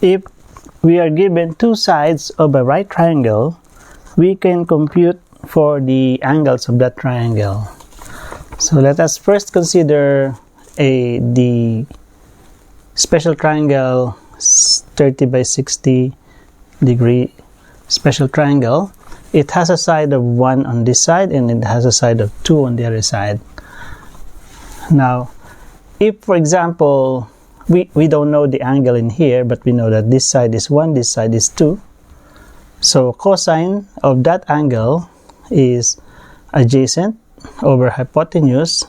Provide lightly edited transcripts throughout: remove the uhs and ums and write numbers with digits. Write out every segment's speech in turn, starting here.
if we are given two sides of a right triangle, we can compute for the angles of that triangle. So let us first consider the special triangle 30 by 60 degree special triangle. It has a side of 1 on this side and it has a side of 2 on the other side. Now, if for example, we don't know the angle in here, but we know that this side is 1, this side is 2. So cosine of that angle is adjacent over hypotenuse.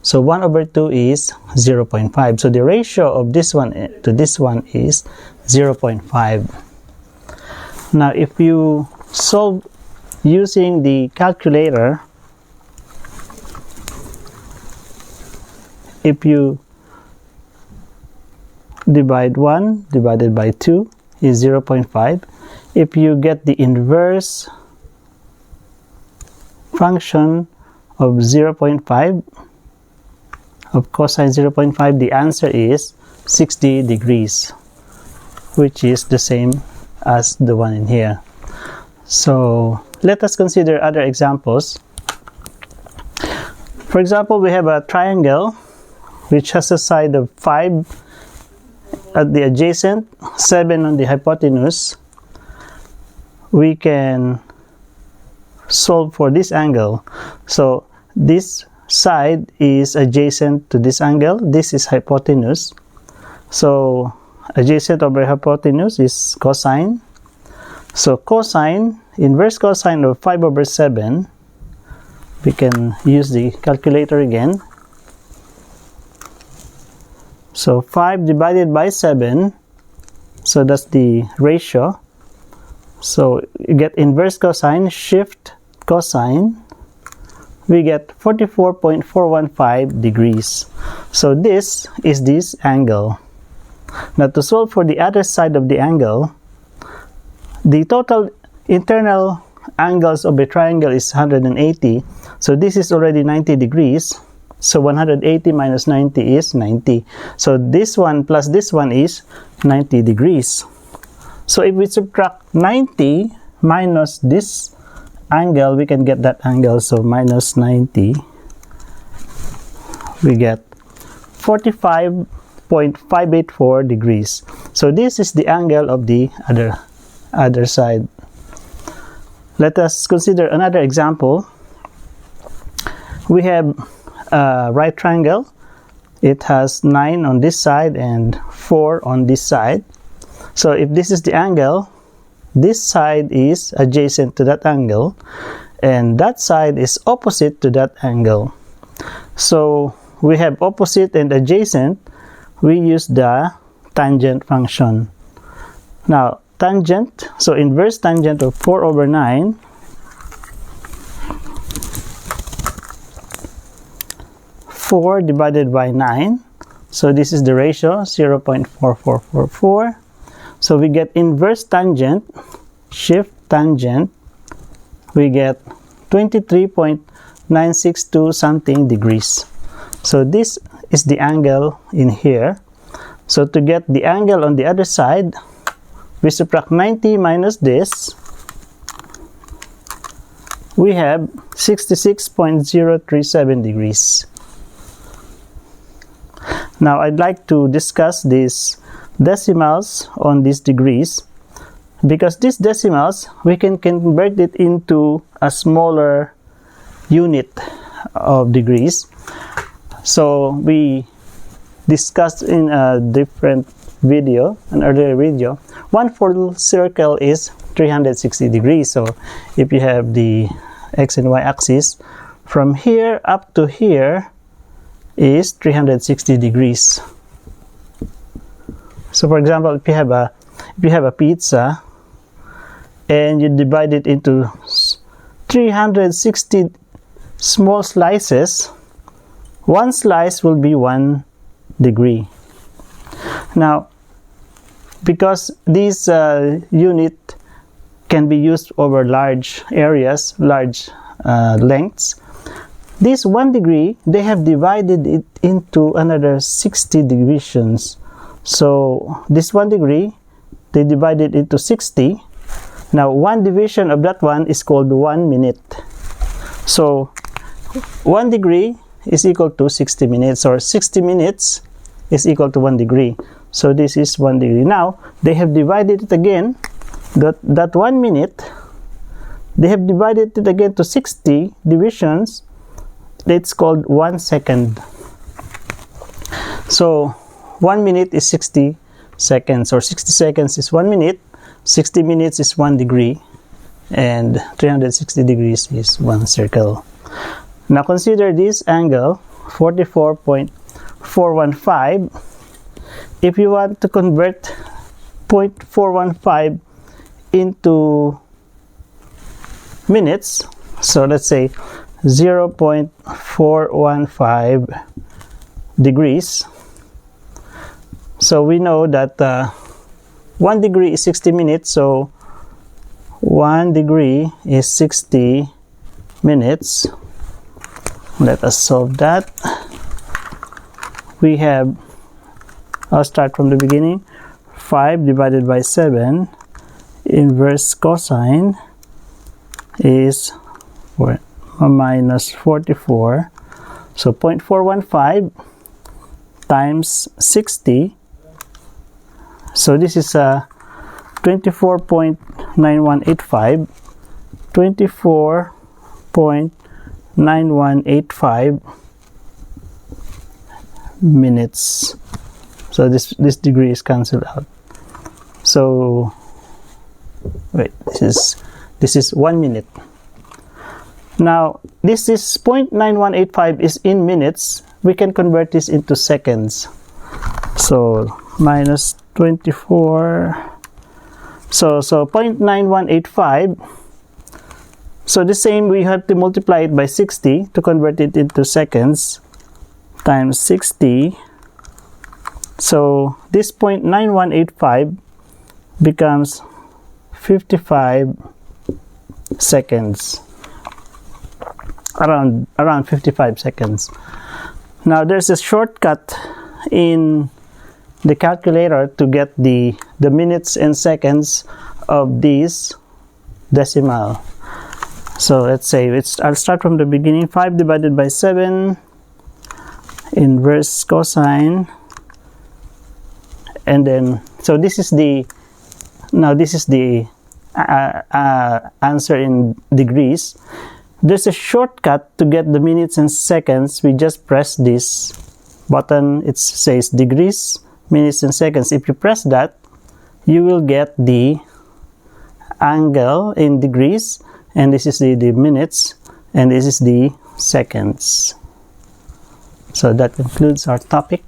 So 1 over 2 is 0.5. So the ratio of this one to this one is 0.5. Now if you solve using the calculator, if you divide 1 divided by 2 is 0.5. If you get the inverse function of 0.5 of cosine 0.5, the answer is 60 degrees, which is the same as the one in here. So let us consider other examples. For example, we have a triangle which has a side of 5 at the adjacent, 7 on the hypotenuse. We can solve for this angle. So this side is adjacent to this angle. This is hypotenuse. So adjacent over hypotenuse is cosine. So cosine, inverse cosine of 5 over 7, we can use the calculator again. So 5 divided by 7, so that's the ratio. So you get inverse cosine, shift cosine, we get 44.415 degrees. So this is this angle. Now to solve for the other side of the angle, the total internal angles of a triangle is 180. So this is already 90 degrees. So 180 minus 90 is 90. So this one plus this one is 90 degrees. So if we subtract 90 minus this angle, we can get that angle. So minus 90, we get 45.584 degrees. So this is the angle of the other side. Let us consider another example. We have a right triangle. It has 9 on this side and 4 on this side. So if this is the angle, this side is adjacent to that angle and that side is opposite to that angle. So we have opposite and adjacent. We use the tangent function. Now tangent, so inverse tangent of 4 over 9, four divided by 9, so this is the ratio, 0.4444. So we get inverse tangent, shift tangent, we get 23.962 something degrees. So this is the angle in here. So to get the angle on the other side, we subtract 90 minus this, we have 66.037 degrees. Now I'd like to discuss these decimals on these degrees, because these decimals we can convert it into a smaller unit of degrees. So we discussed in a different video, an earlier video, one full circle is 360 degrees. So if you have the x and y axis, from here up to here is 360 degrees. So for example, if you have a pizza and you divide it into 360 small slices, one slice will be 1 degree. Now, because this unit can be used over large areas, large lengths, this 1 degree, they have divided it into another 60 divisions. So this 1 degree they divide it into 60. Now, one division of that one is called 1 minute. So, 1 degree is equal to 60 minutes, or 60 minutes is equal to 1 degree. So, this is 1 degree. Now, they have divided it again, that 1 minute, they have divided it again to 60 divisions. It's called 1 second. So, 1 minute is 60 seconds, or 60 seconds is 1 minute, 60 minutes is 1 degree, and 360 degrees is 1 circle. Now consider this angle, 44.415. If you want to convert 0.415 into minutes, so let's say 0.415 degrees. So we know that 1 degree is 60 minutes, so 1 degree is 60 minutes. Let us solve that. We have, I'll start from the beginning, 5 divided by 7, inverse cosine is minus 44. So 0.415 times 60. So this is 24.9185. 24.9185 minutes. So this degree is cancelled out. So wait, this is 1 minute. Now this is 0.9185 is in minutes. We can convert this into seconds. So minus 24. So 0.9185. So the same, we have to multiply it by 60 to convert it into seconds, times 60. So this 0.9185 becomes 55 seconds. Around 55 seconds. Now there's a shortcut in the calculator to get the minutes and seconds of these decimal. So let's say I'll start from the beginning. 5 divided by 7, inverse cosine, and then so this is the answer in degrees. There's a shortcut to get the minutes and seconds. We just press this button. It says degrees, minutes and seconds. If you press that, you will get the angle in degrees, and this is the minutes, and this is the seconds. So that concludes our topic.